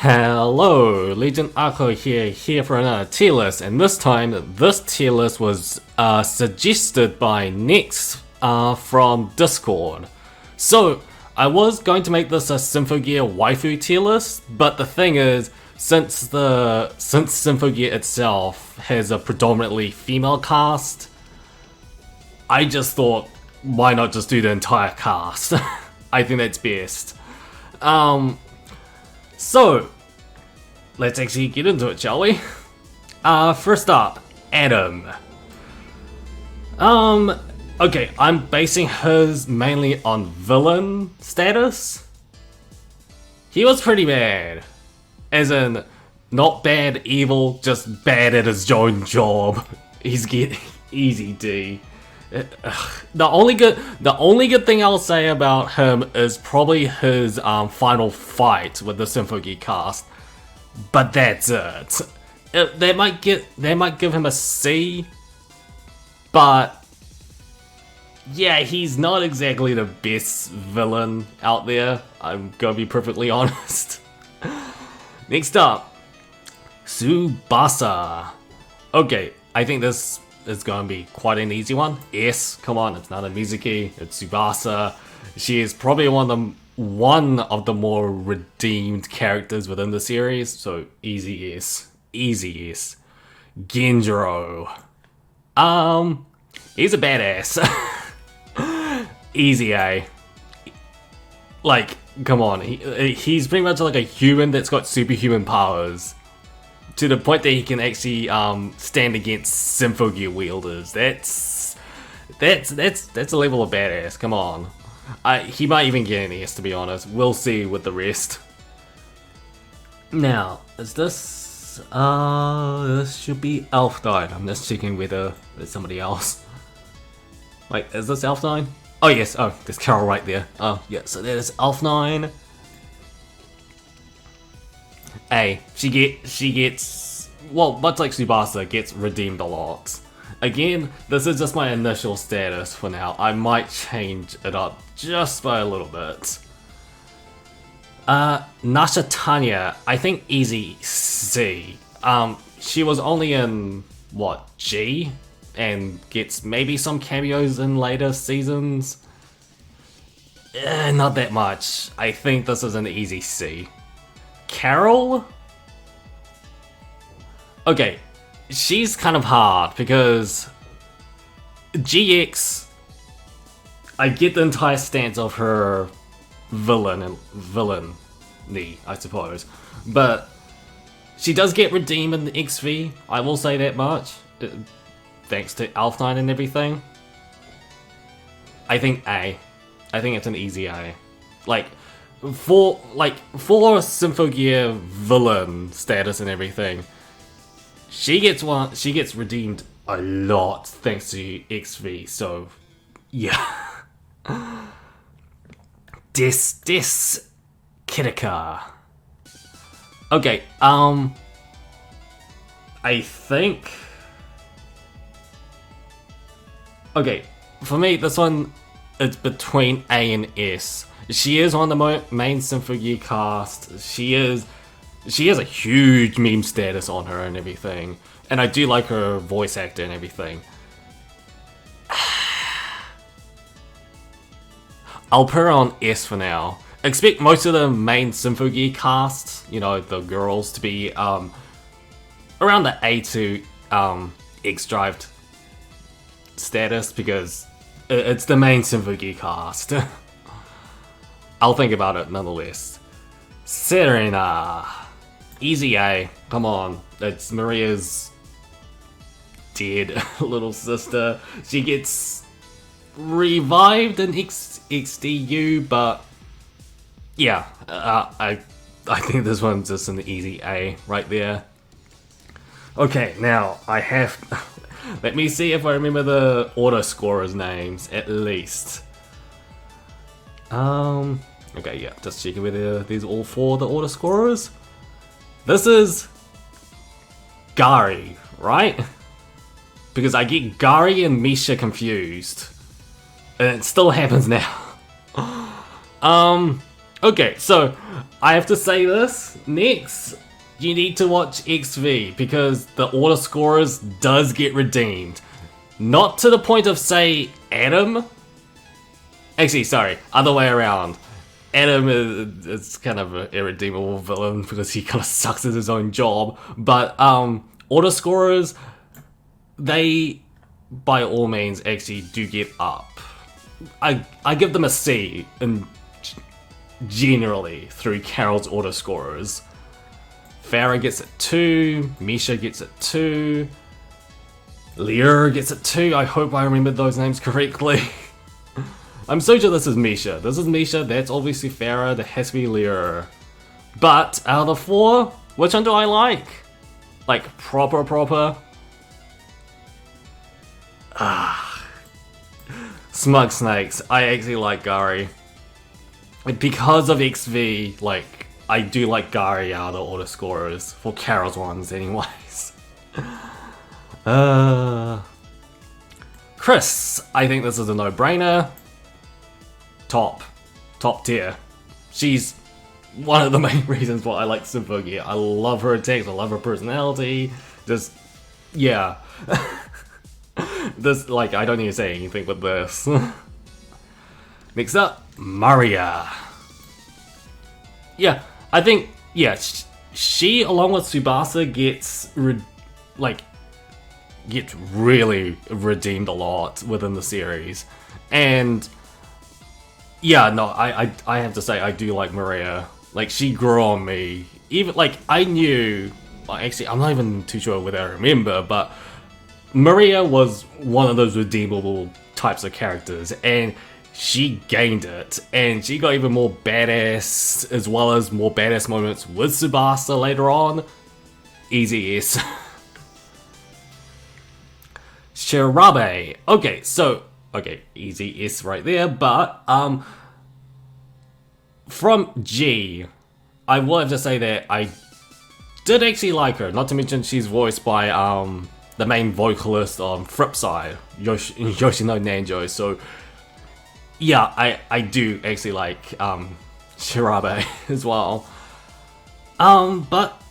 Hello, LegendAqua here for another tier list, and this time, this tier list was suggested by Nex from Discord. So, I was going to make this a Symphogear waifu tier list, but the thing is, since Symphogear itself has a predominantly female cast, I just thought, why not just do the entire cast? I think that's best. So, let's actually get into it, shall we? First up, Adam. Okay, I'm basing his mainly on villain status. He was pretty bad. As in, not bad evil, just bad at his own job. He's getting easy D. The only good thing I'll say about him is probably his final fight with the Symphogear cast, but that's it. They might give him a C, but yeah, he's not exactly the best villain out there. I'm gonna be perfectly honest. Next up, Tsubasa. Okay, I think this is going to be quite an easy one. S, come on, it's not a Mizuki, it's Tsubasa. She is probably one of the more redeemed characters within the series, so easy S. Easy S. Genjiro. He's a badass. Easy A. Like, come on, he's pretty much like a human that's got superhuman powers. To the point that he can actually stand against Symphogear wielders. That's a level of badass. Come on, he might even get an S, to be honest. We'll see with the rest. Now, is this? This should be Elf9. I'm just checking whether it's somebody else. Wait, is this Elf9? Oh yes. Oh, there's Carol right there. Oh yeah. So that is Elf9. A, she gets, well, much like Tsubasa, gets redeemed a lot. Again, this is just my initial status for now. I might change it up just by a little bit. Nasha Tanya, I think easy C. She was only in, what, G? And gets maybe some cameos in later seasons. Not that much. I think this is an easy C. Carol? Okay, she's kind of hard because GX, I get the entire stance of her villainy, I suppose, but she does get redeemed in the XV, I will say that much, thanks to Elf9 and everything. I think A. I think it's an easy A. For Symphogear villain status and everything, she gets redeemed a lot thanks to XV. So yeah. Des Kirika. Okay, I think. Okay, for me this one is between A and S. She is on the main Symphogear cast. She has a huge meme status on her and everything. And I do like her voice actor and everything. I'll put her on S for now. Expect most of the main Symphogear cast, you know, the girls, to be around the A to X-Drive status because it's the main Symphogear cast. I'll think about it nonetheless. Serena. Easy A. Come on. It's Maria's dead little sister. She gets revived in XDU, but yeah, I think this one's just an easy A right there. Okay, now I have... Let me see if I remember the auto scorers' names, at least. Okay, yeah, just checking whether these are all four the auto scorers. This is Gari, right? Because I get Gari and Misha confused. And it still happens now. Okay, so I have to say this. Next, you need to watch XV because the order scorers does get redeemed. Not to the point of, say, Adam. Actually, sorry, other way around. Adam is kind of an irredeemable villain because he kind of sucks at his own job. But order scorers, they, by all means, actually do get up. I give them a C in generally through Carol's order scorers. Farah gets it 2, Misha gets it 2, Lear gets it 2. I hope I remembered those names correctly. I'm so sure this is Misha. This is Misha, that's obviously Farah, there has to be Lear. But out of the 4, which one do I like? Like, proper? Smug Snakes. I actually like Gary. Because of XV, like, I do like Gary out of the order scorers. For Carol's ones, anyways. Chris. I think this is a no-brainer. Top tier. She's one of the main reasons why I like Symphogear. I love her attacks, I love her personality. Just, yeah. This, like, I don't need to say anything with this. Next up, Maria. Yeah, I think, yeah, she along with Tsubasa gets really redeemed a lot within the series. And yeah, no, I have to say I do like Maria. Like, she grew on me. Even, like, I knew, actually, I'm not even too sure whether I remember, but Maria was one of those redeemable types of characters, and she gained it, and she got even more badass, as well as more badass moments with Tsubasa later on. Easy S. Shirabe. Okay, so, easy S right there, but, from G, I will have to say that I did actually like her, not to mention she's voiced by, the main vocalist on Flipside, Yoshino Nanjo, so yeah, I do actually like Shirabe as well. But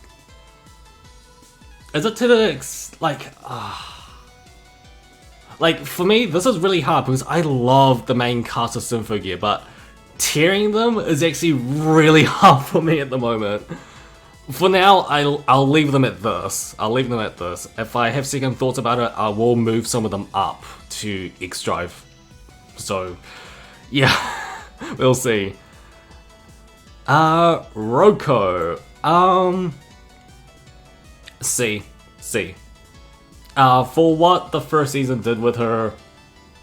is it to the like for me this is really hard because I love the main cast of Symphogear, but tearing them is actually really hard for me at the moment. For now, I'll leave them at this. If I have second thoughts about it, I will move some of them up to X Drive. So, yeah, we'll see. Roko. C. For what the first season did with her,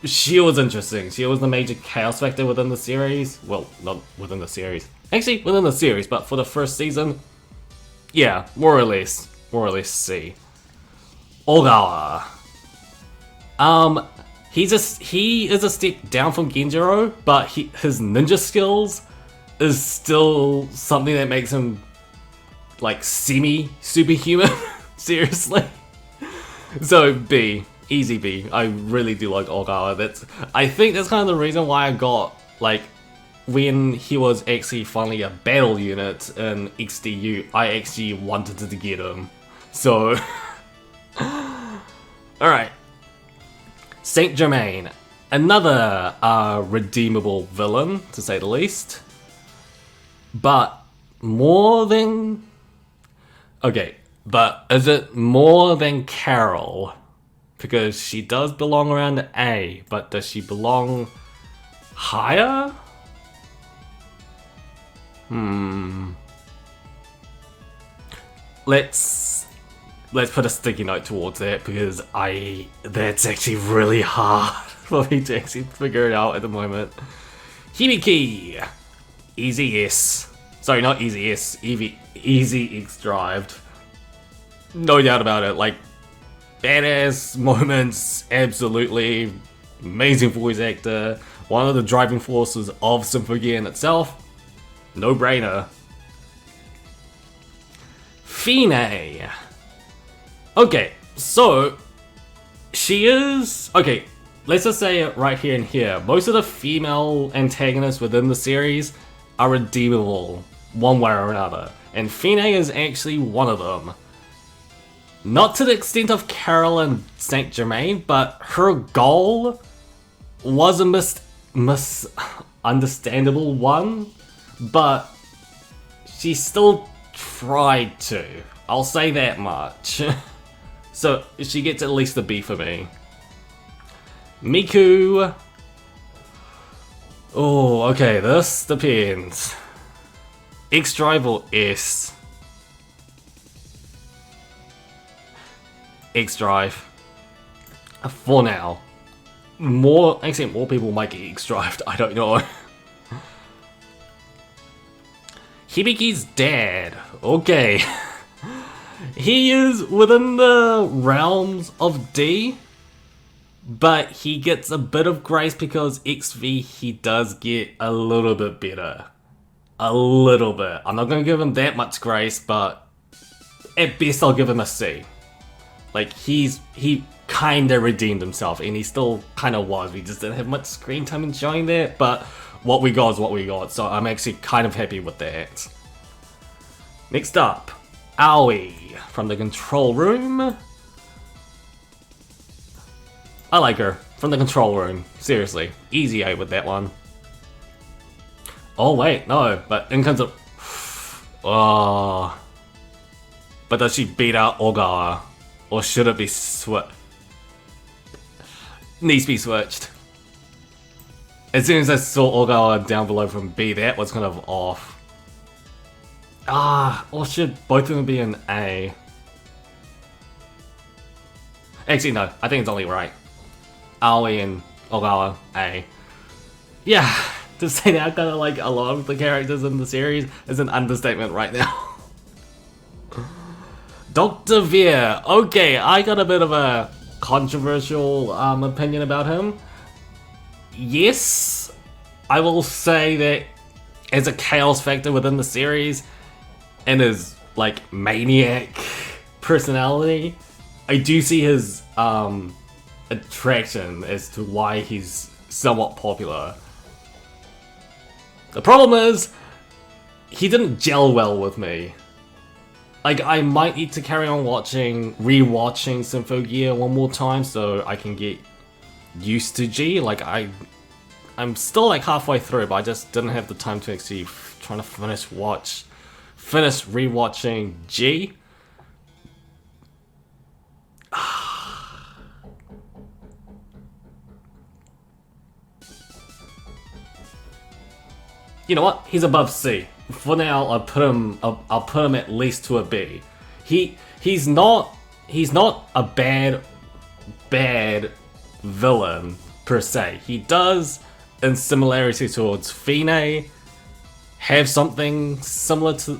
she was interesting. She was the major chaos factor within the series. Well, not within the series. Actually, within the series, but for the first season, yeah, more or less C. Ogawa. He is a step down from Genjiro, but his ninja skills is still something that makes him like semi-superhuman. Seriously. So B, easy B. I really do like Ogawa. I think that's kind of the reason why I got like, when he was actually finally a battle unit in XDU, I actually wanted to get him. So, alright. Saint Germain. Another redeemable villain, to say the least. But more than... Okay, but is it more than Carol? Because she does belong around the A, but does she belong higher? Let's put a sticky note towards that because that's actually really hard for me to actually figure it out at the moment. Hibiki, easy S. Sorry, not easy S. Easy X Drive. No doubt about it. Like, badass moments, absolutely amazing voice actor. One of the driving forces of Symphogear in itself. No brainer. Fine. Okay, so she is... Okay, let's just say it right here and here. Most of the female antagonists within the series are redeemable one way or another, and Fine is actually one of them. Not to the extent of Carol and Saint Germain, but her goal was a misunderstandable one, but she still tried to. I'll say that much. So she gets at least a B for me. Miku. Oh, okay, this depends. X-Drive or S? X-Drive. For now. More people might get X-Drived, I don't know. Hibiki's dad. Okay. He is within the realms of D, but he gets a bit of grace because XV he does get a little bit better. A little bit. I'm not going to give him that much grace, but at best I'll give him a C. Like, he kinda redeemed himself, and he still kinda was. We just didn't have much screen time in showing that, but what we got is what we got, so I'm actually kind of happy with that. Next up, Aoi from the control room. I like her from the control room. Seriously, easy A with that one. Oh wait, no, but in terms of... Oh... But does she beat out Ogawa? Or should it be switched? Needs to be switched. As soon as I saw Ogawa down below from B, that was kind of off. Or should both of them be an A? Actually, no, I think it's only right. Aoi and Ogawa, A. Yeah, to say that I kind of like a lot of the characters in the series is an understatement right now. Dr. Veer. Okay, I got a bit of a controversial opinion about him. Yes, I will say that as a chaos factor within the series and his like maniac personality, I do see his attraction as to why he's somewhat popular. The problem is, he didn't gel well with me. Like, I might need to carry on rewatching Symphogear one more time so I can get used to G. Like, I'm still like halfway through, but I just didn't have the time to actually trying to finish rewatching G. You know what? He's above C. For now, I'll put him at least to a B. He's not a bad villain per se. He does, in similarity towards Fine, have something similar to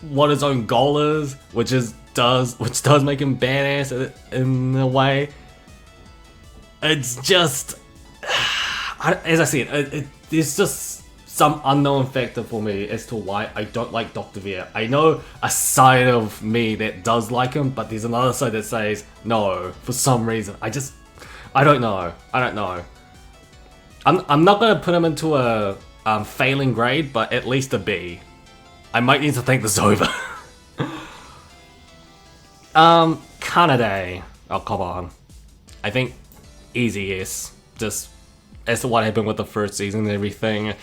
what his own goal is, which does make him badass in a way. It's just, as I said, there's just some unknown factor for me as to why I don't like Dr. Veer. I know a side of me that does like him, but there's another side that says no for some reason. I don't know. I'm not gonna put him into a failing grade, but at least a B. I might need to think this over. Kanade. Oh, come on. I think easy yes. Just as to what happened with the first season and everything.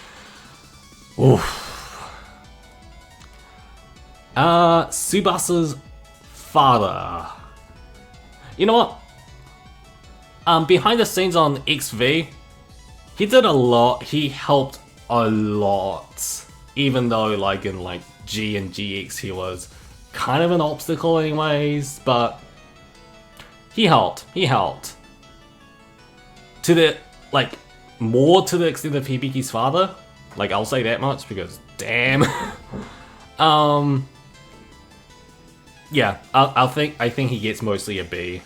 Oof. Tsubasa's father. You know what? Behind the scenes on XV, he did a lot. He helped a lot. Even though, like, in, like, G and GX, he was kind of an obstacle anyways, but he helped. He helped. To the, like, more to the extent of Hibiki's father. Like, I'll say that much, because, damn. Yeah, I think he gets mostly a B.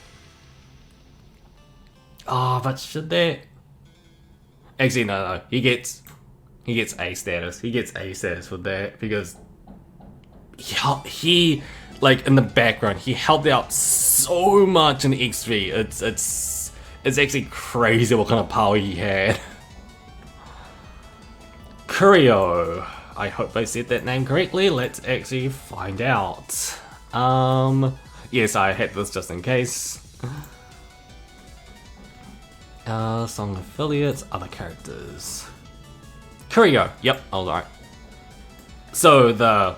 Oh, but should that... Actually, no. He gets A status. He gets A status for that, because he like, in the background, he helped out so much in XV. It's actually crazy what kind of power he had. Kurio. I hope I said that name correctly. Let's actually find out. Yes, I had this just in case. Song affiliates, other characters. Kurio. Yep, alright. So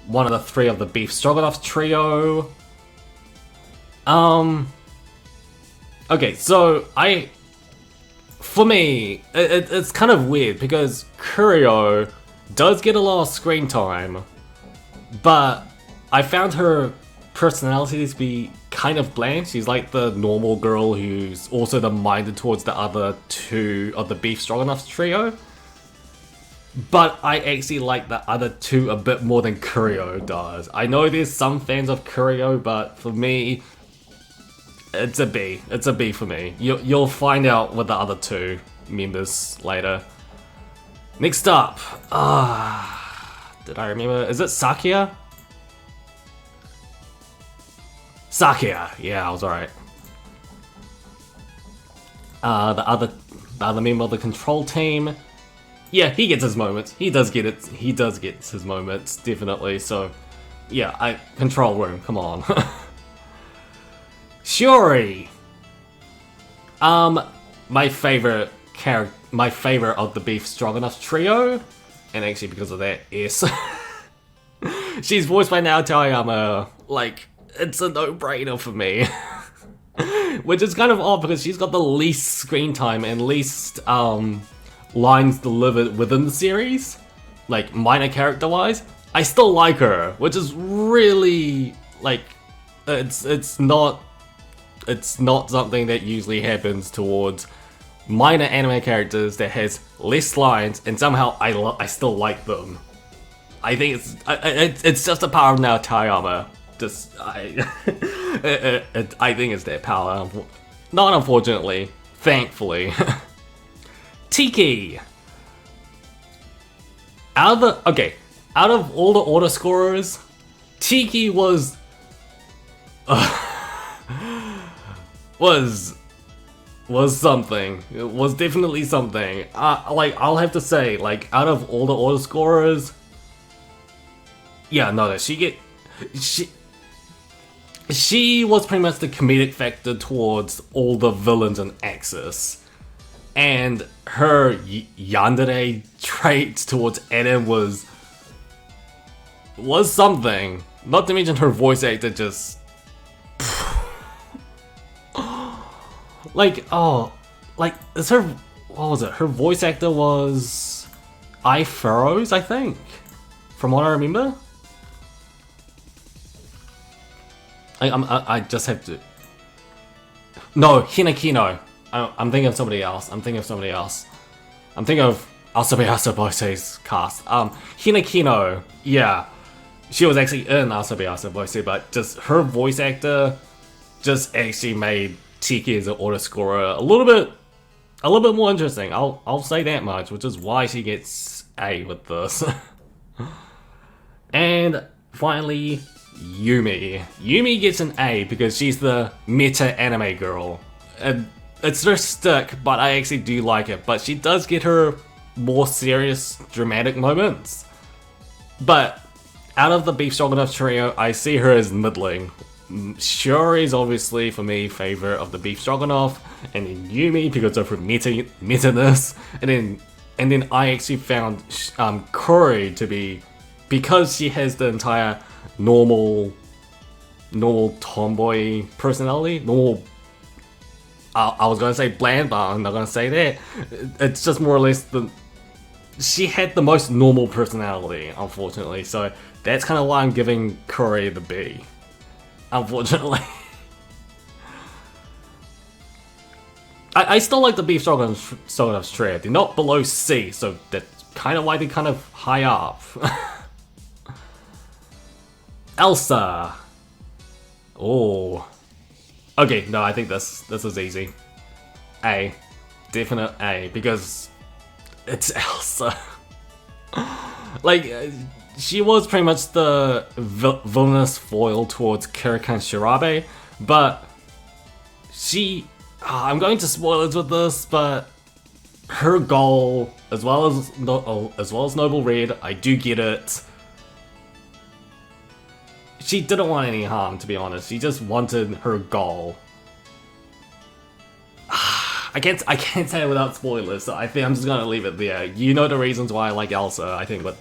one of the three of the Beef Stroganoff trio. Okay, so for me, it's kind of weird because Kurio does get a lot of screen time, but I found her personality to be kind of bland. She's like the normal girl who's also the minded towards the other two of the Beef Stroganoff trio. But I actually like the other two a bit more than Kurio does. I know there's some fans of Kurio, but for me, it's a B. It's a B for me. You'll find out with the other two members later. Next up, did I remember? Is it Sakia? Sakia, yeah, I was alright. The other member of the control team. Yeah, he gets his moments. He does get it. He does get his moments, definitely. So, yeah, control room. Come on. Shiori. My favorite character, my favorite of the Beef Stroganoff trio, and actually because of that, yes. She's voiced by Nasha Tanya. Like, it's a no-brainer for me. Which is kind of odd because she's got the least screen time and least lines delivered within the series, like minor character-wise. I still like her, which is really like it's not something that usually happens towards minor anime characters that has less lines and somehow I still like them. I think it's just a power of Naotayama. I think it's their power. Not unfortunately, thankfully. Tiki. Out of all the order scorers, Tiki was something. It was definitely something. Like I'll have to say, like out of all the order scorers, yeah, no, she was pretty much the comedic factor towards all the villains in Axis. And her yandere traits towards Eren was something. Not to mention her voice actor just is her, what was it? Her voice actor was Furrows, I think, from what I remember. I just have to. No, Hinakino. I'm thinking of somebody else. I'm thinking of Asabe Asabose's cast. Hinakino, yeah. She was actually in Asabe Asabose, but just her voice actor just actually made Tiki as an order scorer a little bit more interesting. I'll say that much, which is why she gets A with this. And finally, Yumi. Yumi gets an A because she's the meta anime girl. And it's her stick, but I actually do like it. But she does get her more serious, dramatic moments. But out of the Beef Stroganoff trio, I see her as middling. Shiori is obviously, for me, favorite of the Beef Stroganoff, and then Yumi because of her meta-ness, and then I actually found Kori to be, because she has the entire normal tomboy personality, I was gonna say bland, but I'm not gonna say that. It's just more or less she had the most normal personality, unfortunately. So that's kind of why I'm giving Kori the B. Unfortunately. I still like the Beef Stroganoff's trio. They're not below C, so that's kind of why they're kind of high up. Elsa. Oh. Okay, no, I think this is easy. A. Definite A, because it's Elsa. Like, she was pretty much the villainous foil towards Kirikan Shirabe, but she... I'm going to spoilers with this, but her goal, as well as Noble Red, I do get it. She didn't want any harm, to be honest. She just wanted her goal. I can't say it without spoilers, so I think I'm just gonna leave it there. You know the reasons why I like Elsa. I think with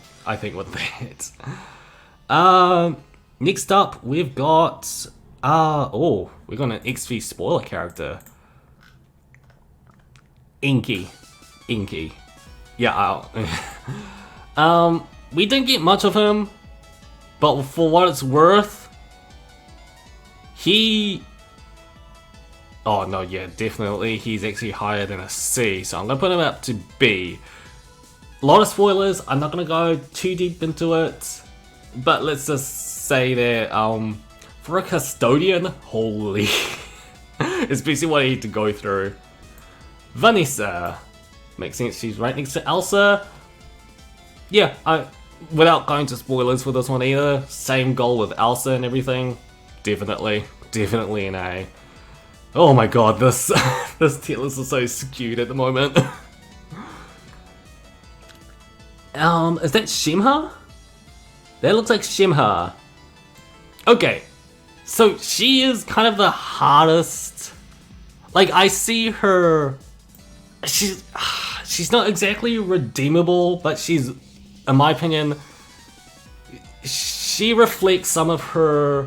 that. Next up we've got we got an XV spoiler character. Inky. Yeah. We didn't get much of him, but for what it's worth, oh no, yeah, definitely he's actually higher than a C, so I'm gonna put him up to B. A lot of spoilers, I'm not gonna go too deep into it, but let's just say that for a custodian, holy, it's basically what I need to go through. Vanessa, makes sense, she's right next to Elsa. Yeah, without going to spoilers for this one either, same goal with Elsa and everything, definitely an A. Oh my god, this tier list is so skewed at the moment. Is that Shimha? That looks like Shimha. Okay, so she is kind of the hardest. Like, I see her. She's not exactly redeemable, but she's, in my opinion, she reflects some of her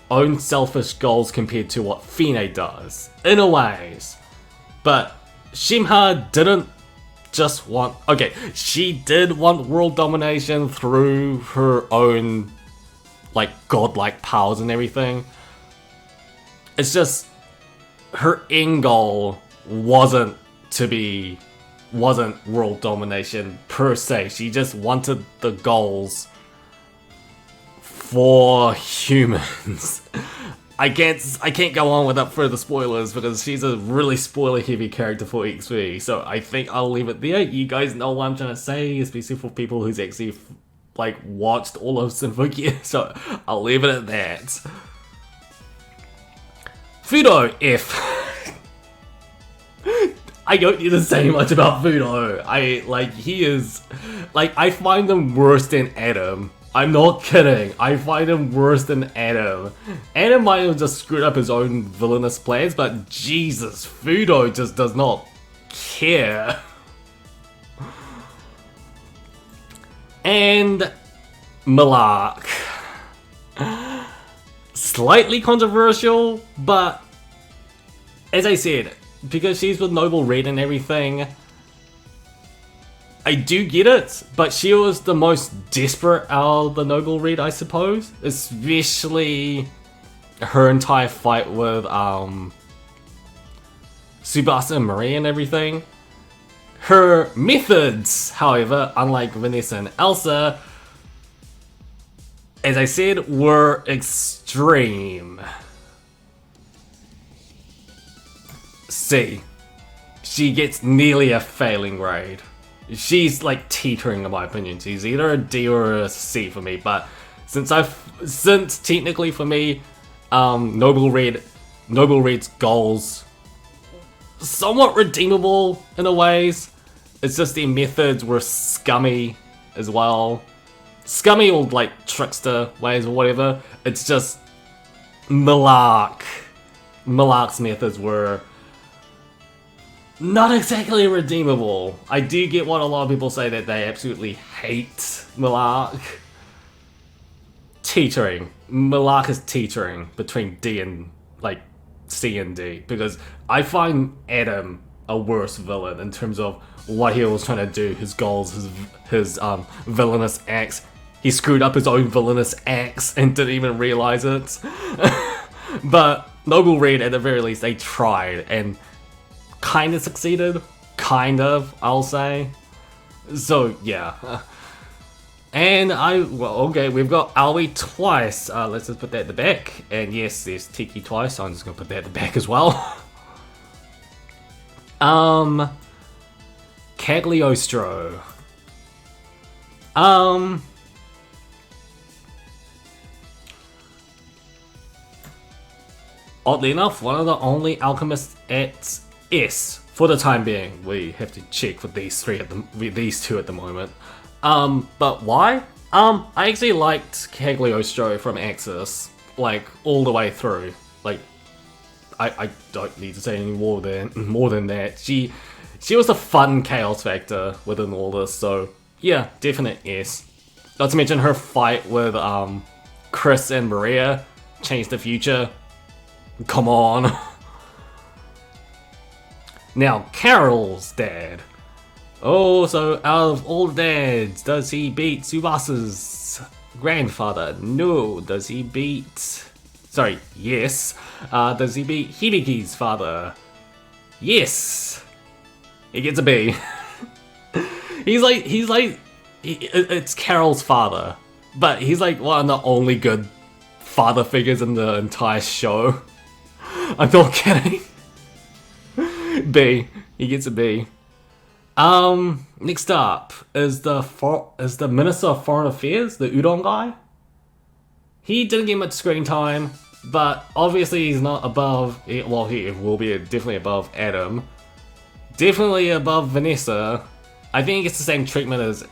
own selfish goals compared to what Fine does, in a ways. But Shimha didn't just want... Okay, she did want world domination through her own, like, godlike powers and everything. It's just, her end goal wasn't world domination per se. She just wanted the goals for humans. I can't go on without further spoilers because she's a really spoiler heavy character for XV, so I think I'll leave it there. You guys know what I'm trying to say, especially for people who's actually like watched all of Symphogear, so I'll leave it at that. Fudo F. I don't need to say much about Fudo. I find him worse than Adam. I'm not kidding, I find him worse than Adam. Adam might have just screwed up his own villainous plans, but Jesus, Fudo just does not care. And Malak. Slightly controversial, but as I said, because she's with Noble Red and everything, I do get it, but she was the most desperate out of the Noble Red, I suppose. Especially her entire fight with Tsubasa and Marie and everything. Her methods, however, unlike Vanessa and Elsa, as I said, were extreme. C. She gets nearly a failing grade. She's like teetering in my opinion. She's either a D or a C for me, but since technically for me, Noble Red's goals somewhat redeemable in a ways. It's just their methods were scummy as well. Scummy or like trickster ways or whatever. It's just Malak's methods were not exactly redeemable. I do get what a lot of people say that they absolutely hate Malak. Teetering. Malak is teetering between D and like C and D because I find Adam a worse villain in terms of what he was trying to do, his goals, his villainous acts. He screwed up his own villainous acts and didn't even realize it. But Noble Red, at the very least, they tried and kind of succeeded. Kind of, I'll say. So, yeah. And okay, we've got Aoi twice. Let's just put that at the back. And yes, there's Tiki twice, so I'm just gonna put that at the back as well. Cagliostro. Oddly enough, one of the only alchemists at S for the time being, we have to check with these two at the moment. But why? I actually liked Cagliostro from Axis, like all the way through. Like, I don't need to say any more than that. She was a fun chaos factor within all this, so yeah, definite yes. Not to mention her fight with Chris and Maria, Change the Future. Come on. Now, Carol's dad. Oh, so out of all dads, does he beat Tsubasa's grandfather? No. Does he beat... Sorry, yes. Does he beat Hibiki's father? Yes. He gets a B. It's Carol's father, but he's like one of the only good father figures in the entire show. I'm not kidding. B. He gets a B. Next up is the Minister of Foreign Affairs, the Udon guy. He didn't get much screen time, but obviously he's not above. Well, he will be definitely above Adam. Definitely above Vanessa. I think he gets the same treatment as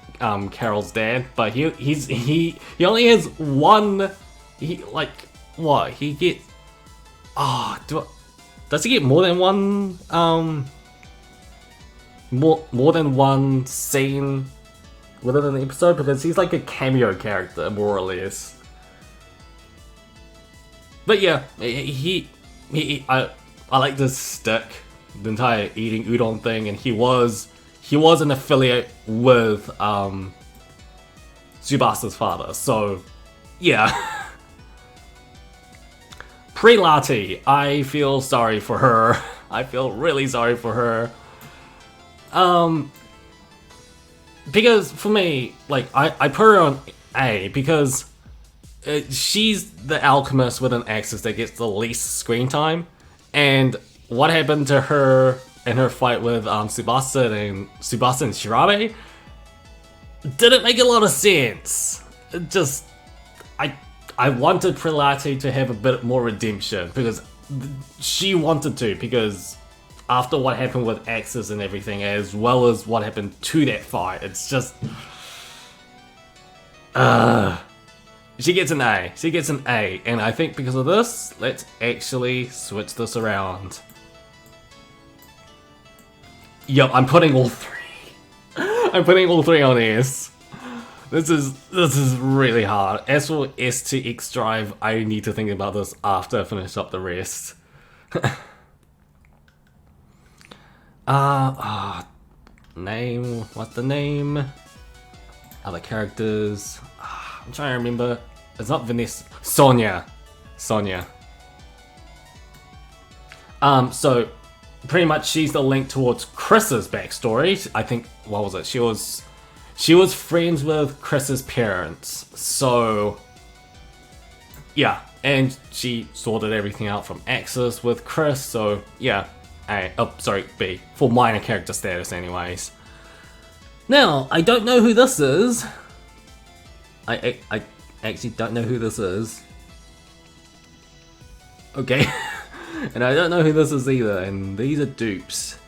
Carol's dad, but he only has one. He gets. Does he get more than one? More than one scene within an episode, because he's like a cameo character more or less. But yeah, I like this stick, the entire eating udon thing, and he was an affiliate with Tsubasa's father, so yeah. Pre-Lati, I feel sorry for her. I feel really sorry for her. Because for me, like, I put her on A because she's the alchemist with an axis that gets the least screen time, and what happened to her in her fight with Tsubasa and Shirabe didn't make a lot of sense. I wanted Pre-Lati to have a bit more redemption, because she wanted to, because after what happened with Axis and everything, as well as what happened to that fight, it's just... She gets an A. She gets an A, and I think because of this, let's actually switch this around. Yup, I'm putting all three. I'm putting all three on S. This is really hard. As for S to X Drive, I need to think about this after I finish up the rest. Name, what's the name? Other characters. I'm trying to remember. It's not Vanessa. Sonia. So pretty much she's the link towards Chris's backstory. I think, what was it? She was friends with Chris's parents. So yeah, and she sorted everything out from Axis with Chris. So yeah, B for minor character status, anyways. Now I don't know who this is. I actually don't know who this is. Okay. And I don't know who this is either, and these are dupes.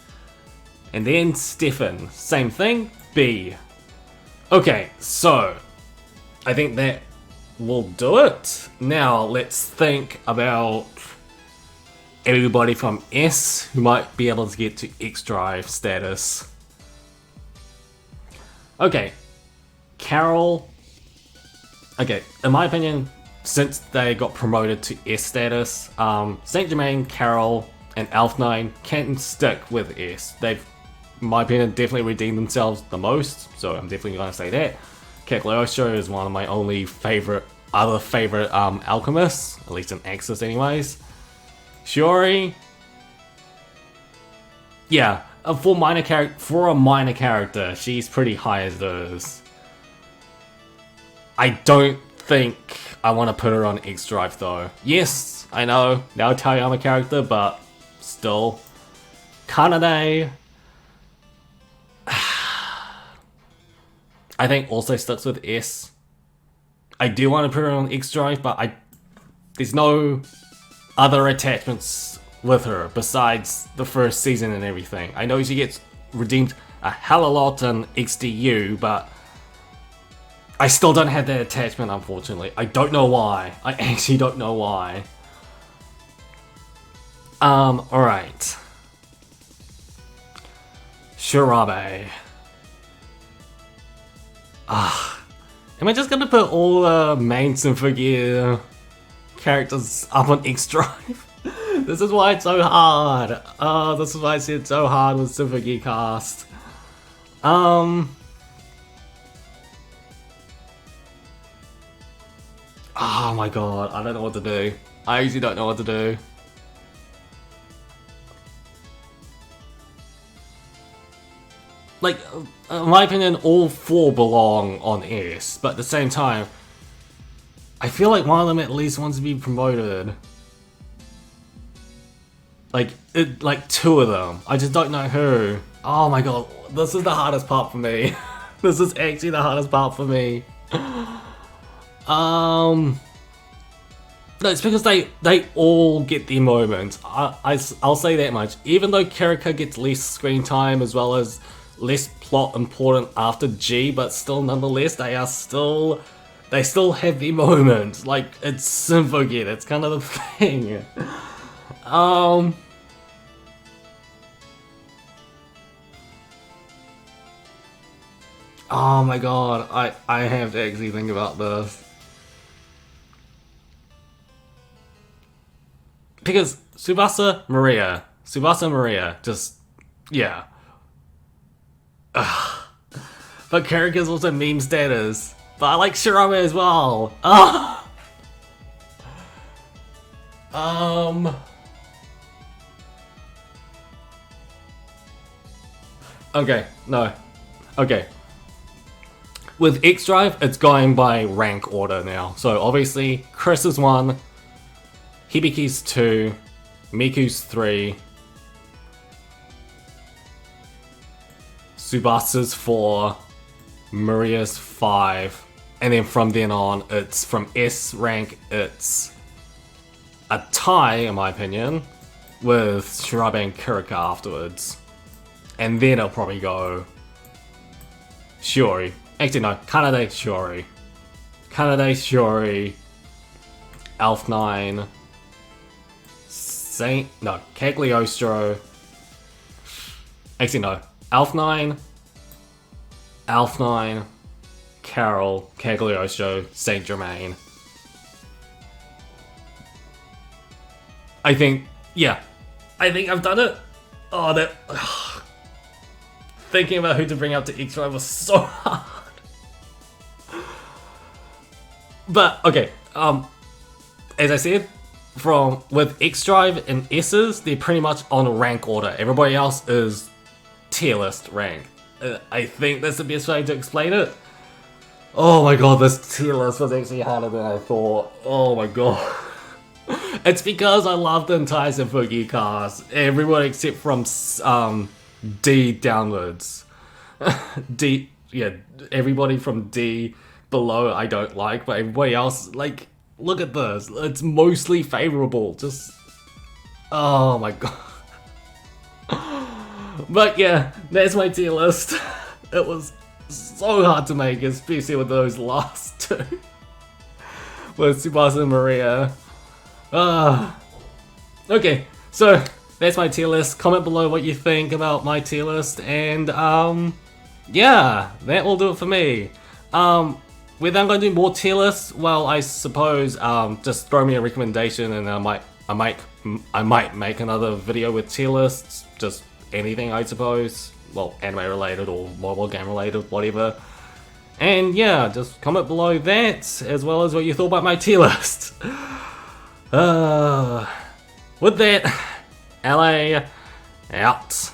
And then Stefan, same thing, B. Okay, so I think that will do it. Now let's think about everybody from S who might be able to get to X Drive status. Okay, Carol. Okay, in my opinion, since they got promoted to S status, Saint Germain, Carol, and Elf9 can stick with S. They've, in my opinion, definitely redeemed themselves the most, so I'm definitely going to say that. Cagliostro is one of my only other favorite alchemists, at least in Axis anyways. Shiori, yeah, for a minor character, she's pretty high as is. I don't think I want to put her on X Drive though. Yes, I know, now Taiyama character, but still. Kanade, I think also sticks with S. I do want to put her on X Drive, but there's no other attachments with her besides the first season and everything. I know she gets redeemed a hell of a lot in XDU, but I still don't have that attachment, unfortunately. I don't know why. I actually don't know why. Alright. Shirabe. Am I just gonna put all the main Symphogear characters up on X Drive? This is why it's so hard. This is why I say it's so hard with Symphogear cast. Oh my god, I don't know what to do. I actually don't know what to do. Like, in my opinion, all 4 belong on S, but at the same time, I feel like one of them at least wants to be promoted. Like 2 of them. I just don't know who. Oh my god, this is the hardest part for me. This is actually the hardest part for me. No, it's because they all get their moments. I'll say that much. Even though Kirika gets less screen time as well as less plot important after G, but still nonetheless they still have their moments. Like, it's Symphogear, that's kind of the thing. Oh my god, I have to actually think about this. Because Tsubasa Maria, just, yeah. But Kirika's also meme status. But I like Shirabe as well. Okay, no. Okay. With X Drive, it's going by rank order now. So obviously, Chris is 1, Hibiki's 2, Miku's 3, Tsubasa's 4, Maria's 5, and then from then on, it's from S rank, it's a tie, in my opinion, with Shirabe and Kirika afterwards. And then it'll probably go Shiori. Actually, no, Kanade Shiori. Kanade Shiori, Elf 9, Cagliostro. Actually, no. Elf 9, Carol, Cagliostro, Saint Germain. I think I've done it. Oh, that. Thinking about who to bring up to X Drive was so hard. But, okay, as I said, with X Drive and S's, they're pretty much on rank order. Everybody else is tier list rank. I think that's the best way to explain it. Oh my god, this tier list was actually harder than I thought. Oh my god. It's because I love the entire Symphogear cast. Everyone except from D downwards. D, yeah, everybody from D below I don't like, but everybody else, like, look at this. It's mostly favorable. Just, oh my god. But yeah, that's my tier list. It was so hard to make, especially with those last 2. With Tsubasa and Maria. Okay, so that's my tier list. Comment below what you think about my tier list, and yeah, that will do it for me. Whether I'm going to do more tier lists, well, I suppose just throw me a recommendation, and I might make another video with tier lists. Just anything, I suppose. Well, anime related or mobile game related, whatever. And yeah, just comment below that, as well as what you thought about my tier list. With that, LA out.